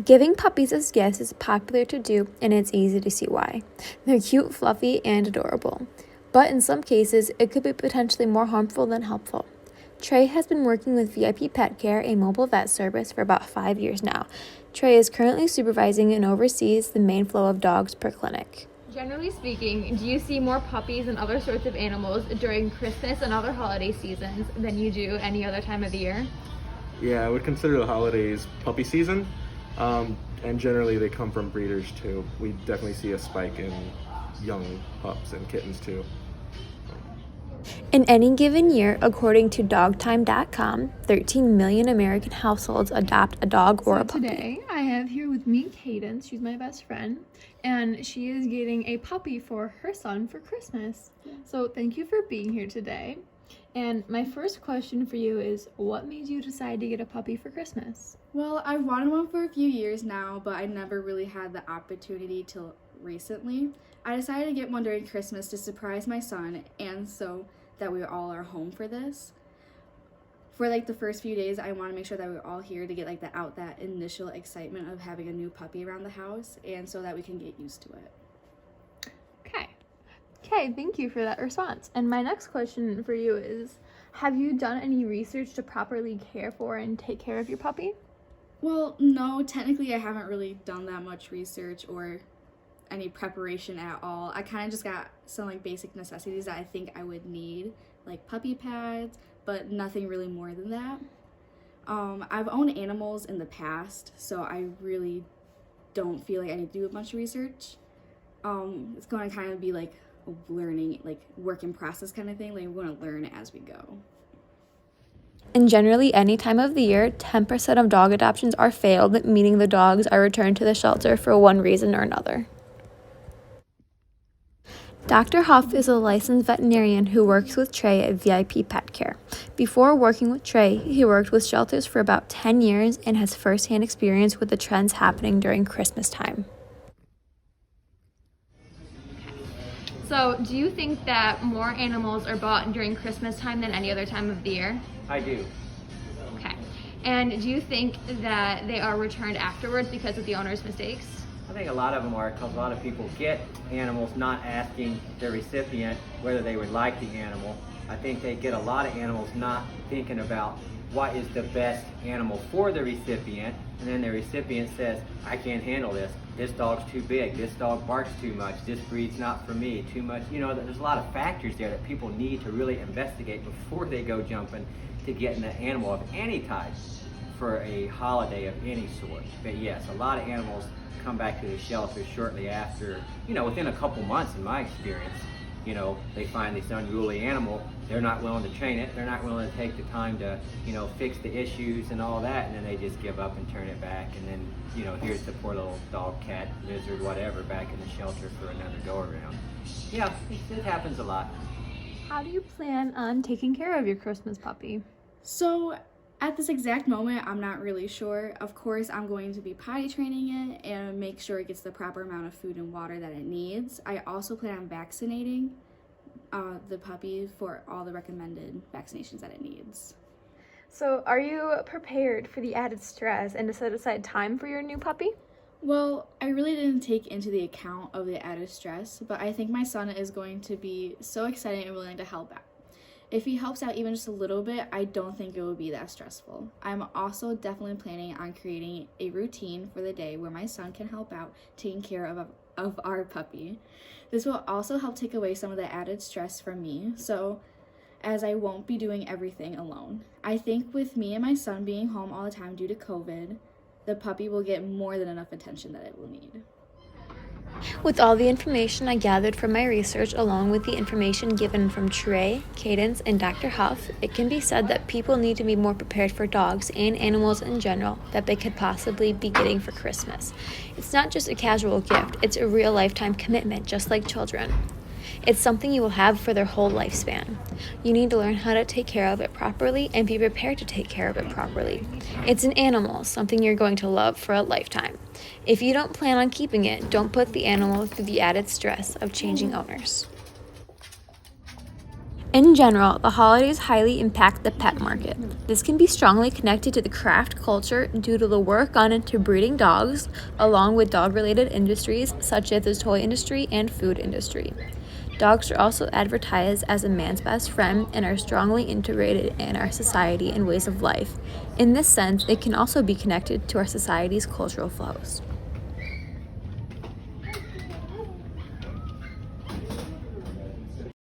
Giving puppies as gifts is popular to do, and it's easy to see why. They're cute, fluffy, and adorable. But in some cases, it could be potentially more harmful than helpful. Trey has been working with VIP Pet Care, a mobile vet service, for about 5 years now. Trey is currently supervising and oversees the main flow of dogs per clinic. Generally speaking, do you see more puppies and other sorts of animals during Christmas and other holiday seasons than you do any other time of the year? Yeah, I would consider the holidays puppy season, and generally they come from breeders too. We definitely see a spike in young pups and kittens too. In any given year, according to dogtime.com, 13 million American households adopt a dog or a puppy. Today, I have here with me Cadence. She's my best friend, and she is getting a puppy for her son for Christmas. So thank you for being here today. And my first question for you is, what made you decide to get a puppy for Christmas? Well, I've wanted one for a few years now, but I never really had the opportunity till recently. I decided to get one during Christmas to surprise my son, and so that we all are home for this. For the first few days, I want to make sure that we're all here to get that initial excitement of having a new puppy around the house, and so that we can get used to it. Okay, thank you for that response. And my next question for you is, have you done any research to properly care for and take care of your puppy? Well, no, technically I haven't really done that much research or any preparation at all. I kind of just got some basic necessities that I think I would need, like puppy pads, but nothing really more than that. I've owned animals in the past, so I really don't feel like I need to do much research. It's going to kind of be a learning, work in process kind of thing. We're going to learn as we go. And generally, any time of the year, 10% of dog adoptions are failed, meaning the dogs are returned to the shelter for one reason or another. Dr. Huff is a licensed veterinarian who works with Trey at VIP Pet Care. Before working with Trey, he worked with shelters for about 10 years and has firsthand experience with the trends happening during Christmas time. So, do you think that more animals are bought during Christmas time than any other time of the year? I do. Okay. And do you think that they are returned afterwards because of the owner's mistakes? I think a lot of them are because a lot of people get animals not asking the recipient whether they would like the animal. I think they get a lot of animals not thinking about what is the best animal for the recipient, and then the recipient says, I can't handle this. This dog's too big. This dog barks too much. This breed's not for me. Too much. There's a lot of factors there that people need to really investigate before they go jumping to getting an animal of any type for a holiday of any sort. But yes, a lot of animals come back to the shelter shortly after, within a couple months in my experience. They find this unruly animal, they're not willing to train it, they're not willing to take the time to, fix the issues and all that, and then they just give up and turn it back, and then, here's the poor little dog, cat, lizard, whatever, back in the shelter for another go-around. Yeah, it happens a lot. How do you plan on taking care of your Christmas puppy? So, at this exact moment, I'm not really sure. Of course, I'm going to be potty training it and make sure it gets the proper amount of food and water that it needs. I also plan on vaccinating the puppy for all the recommended vaccinations that it needs. So, are you prepared for the added stress and to set aside time for your new puppy? Well, I really didn't take into the account of the added stress, but I think my son is going to be so excited and willing to help out. If he helps out even just a little bit, I don't think it will be that stressful. I'm also definitely planning on creating a routine for the day where my son can help out taking care of our puppy. This will also help take away some of the added stress from me, so as I won't be doing everything alone. I think with me and my son being home all the time due to COVID, the puppy will get more than enough attention that it will need. With all the information I gathered from my research, along with the information given from Trey, Cadence, and Dr. Huff, it can be said that people need to be more prepared for dogs and animals in general that they could possibly be getting for Christmas. It's not just a casual gift, it's a real lifetime commitment, just like children. It's something you will have for their whole lifespan. You need to learn how to take care of it properly and be prepared to take care of it properly. It's an animal, something you're going to love for a lifetime. If you don't plan on keeping it, don't put the animal through the added stress of changing owners. In general, the holidays highly impact the pet market. This can be strongly connected to the craft culture due to the work gone into breeding dogs, along with dog-related industries such as the toy industry and food industry. Dogs are also advertised as a man's best friend and are strongly integrated in our society and ways of life. In this sense, they can also be connected to our society's cultural flows.